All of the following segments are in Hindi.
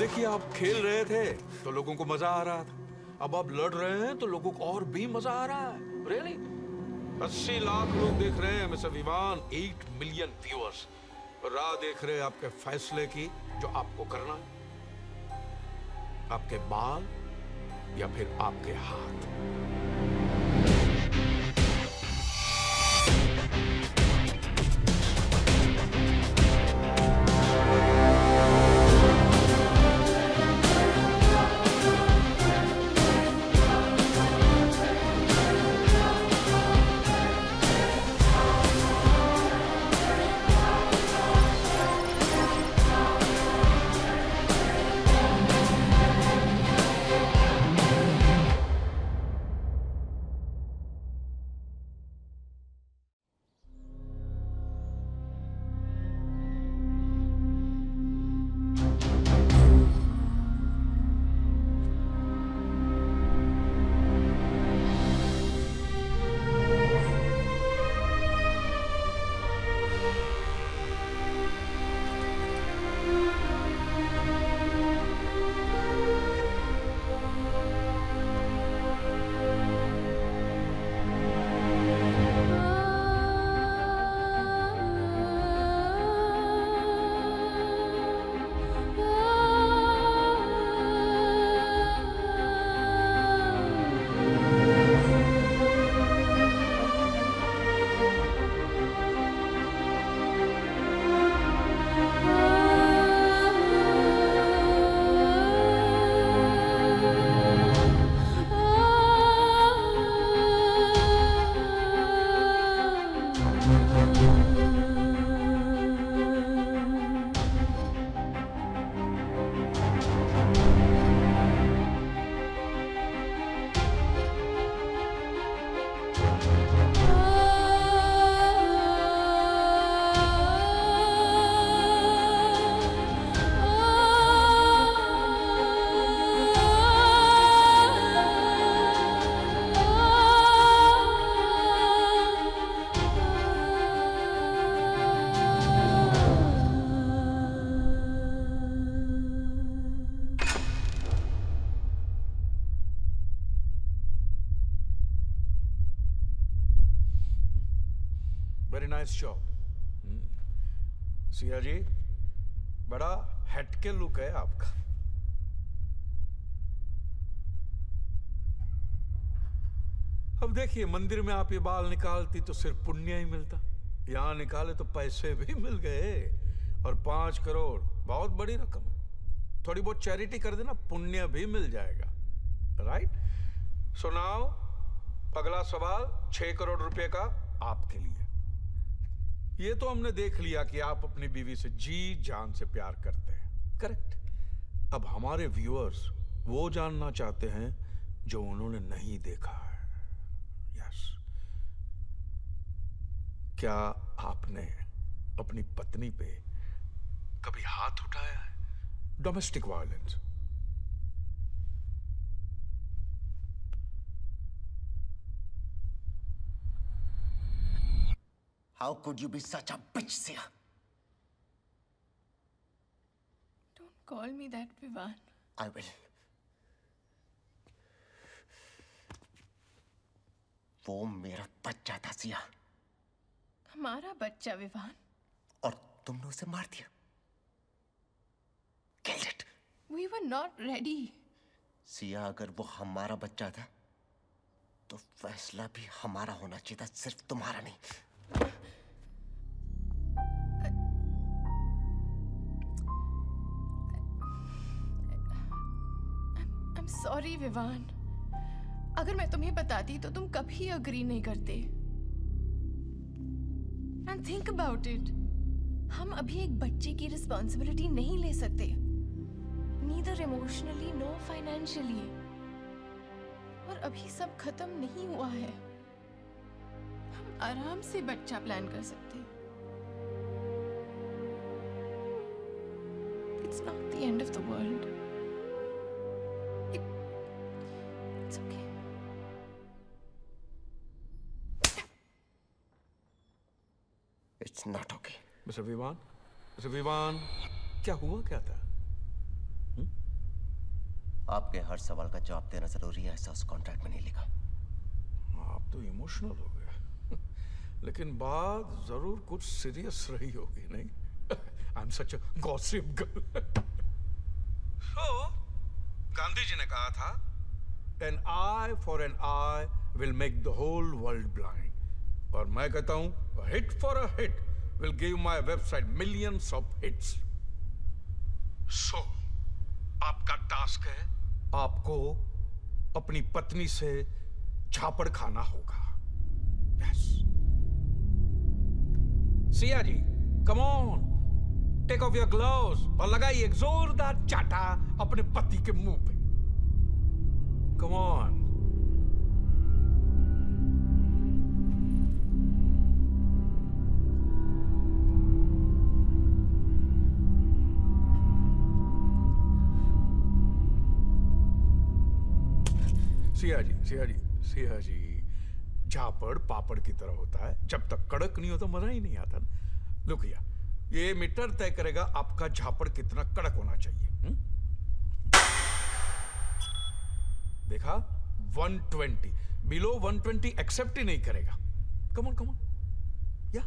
देखिए, आप खेल रहे थे तो लोगों को मजा आ रहा था, अब आप लड़ रहे हैं तो लोगों को और भी मजा आ रहा है। रियली 80 लाख लोग देख रहे हैं मिस्टर विवान, 8 मिलियन व्यूअर्स राह देख रहे हैं आपके फैसले की, जो आपको करना है। आपके बाल या फिर आपके हाथ। Very nice shot. Siya ji, बड़ा हटके लुक है आपका। अब देखिए, मंदिर में आप ये बाल निकालती तो सिर्फ पुण्य ही मिलता, यहां निकाले तो पैसे भी मिल गए, और 5 करोड़ बहुत बड़ी रकम है। थोड़ी बहुत चैरिटी कर देना, पुण्य भी मिल जाएगा। राइट? सो नाउ अगला सवाल 6 करोड़ रुपए का आपके लिए। ये तो हमने देख लिया कि आप अपनी बीवी से जी जान से प्यार करते हैं, करेक्ट? अब हमारे व्यूअर्स वो जानना चाहते हैं जो उन्होंने नहीं देखा है। यस, क्या आपने अपनी पत्नी पे कभी हाथ उठाया है? Domestic violence. How could you be such a bitch, Sia? Don't call me that, Vivan. I will. वो मेरा बच्चा था, सिया। हमारा बच्चा, विवान। और तुमने उसे मार दिया। Killed it. We were not ready. Siya, अगर वो हमारा बच्चा था तो फैसला भी हमारा होना चाहिए था, सिर्फ तुम्हारा नहीं। I'm sorry, Vivaan. अगर मैं तुम्हें बताती तो तुम कभी अग्री नहीं करते। And think about it. हम अभी एक बच्चे की रिस्पॉन्सिबिलिटी नहीं ले सकते, neither emotionally nor financially। और अभी सब खत्म नहीं हुआ है, हम आराम से बच्चा प्लान कर सकते। It's not the end of the world. It's okay. It's not okay. Mister Vivaan, क्या हुआ क्या था? आपके हर सवाल का जवाब देना जरूरी है, ऐसा उस कॉन्ट्रैक्ट में नहीं लिखा। आप तो इमोशनल हो गए लेकिन बात जरूर कुछ सीरियस रही होगी, नहीं? I am such a gossip girl. So Gandhi ji ने कहा था, an eye for an eye will make the whole world blind. और मैं कहता हूं, hit for a hit will give my website millions of hits. So आपका टास्क है, आपको अपनी पत्नी से झापड़ खाना होगा। Yes Siya ji, come on, take off your gloves और लगाइए एक जोरदार चाटा अपने पति के मुंह पे। Come on. सिया जी, झापड़ पापड़ की तरह होता है, जब तक कड़क नहीं होता मजा ही नहीं आता ना। लुक हियर, ये मीटर तय करेगा आपका झापड़ कितना कड़क होना चाहिए। देखा, 120, बिलो 120 एक्सेप्ट ही नहीं करेगा। कम ऑन या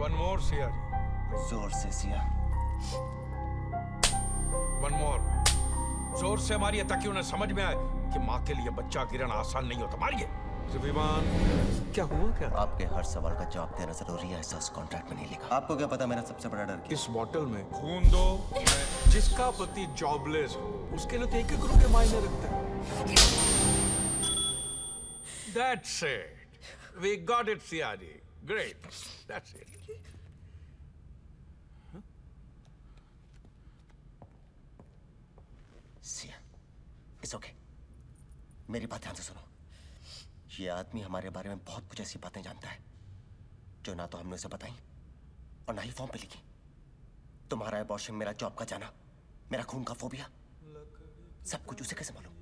वन मोर सिया जी, जोर से सिया। वन मोर, जोर से मारिए ताकि उन्हें समझ में आए कि माँ के लिए बच्चा गिरना आसान नहीं होता। मारिए। विमान, क्या हुआ क्या? आपके हर सवाल का जवाब देना जरूरी है, ऐसा उस कॉन्ट्रैक्ट में नहीं लिखा। आपको क्या पता मेरा सबसे बड़ा डर क्या? इस बॉटल में खून दो। जिसका पति जॉबलेस हो उसके लिए तो 1-1 रुपये मायने रखता है। That's it. We got it, Siyaji. Great. That's it. Siya, it's okay. मेरी बात ध्यान से सुनो। ये आदमी हमारे बारे में बहुत कुछ ऐसी बातें जानता है जो ना तो हमने उसे बताई और ना ही फॉर्म पे लिखी। तुम्हारा अबॉर्शन, मेरा जॉब का जाना, मेरा खून का फोबिया, सब कुछ उसे कैसे मालूम?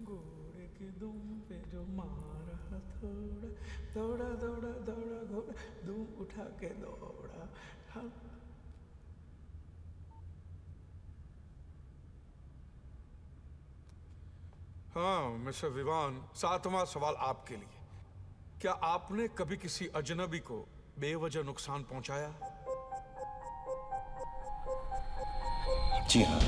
घोड़े की दुम पे जो मारा थोड़ा, दौड़ा घोड़ा, दुम उठा के दौड़ा। हाँ मिस्टर विवान, 7वां सवाल आपके लिए। क्या आपने कभी किसी अजनबी को बेवजह नुकसान पहुंचाया? जी हाँ।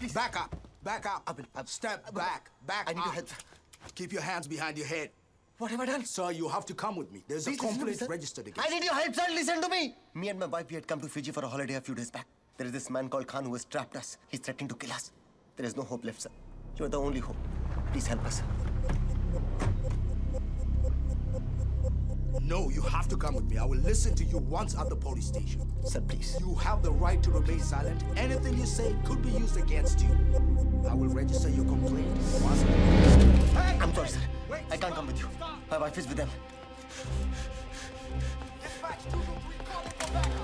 please. Back up. Back up. Step back. Back I need your up. help, sir. Keep your hands behind your head. What have I done? Sir, you have to come with me. There's Please a listen to me, complaint sir. registered I against you. need your help, sir. Listen to me. Me and my wife, we had come to Fiji for a holiday a few days back. There is this man called Khan who has trapped us. He's threatening to kill us. There is no hope left, sir. You are the only hope. Please help us. No, you have to come with me. I will listen to you once at the police station. Sir, please. You have the right to remain silent. Anything you say could be used against you. I will register your complaint once. I'm sorry, sir. I can't come with you. My wife is with them. Dispatch 223, call it, go back.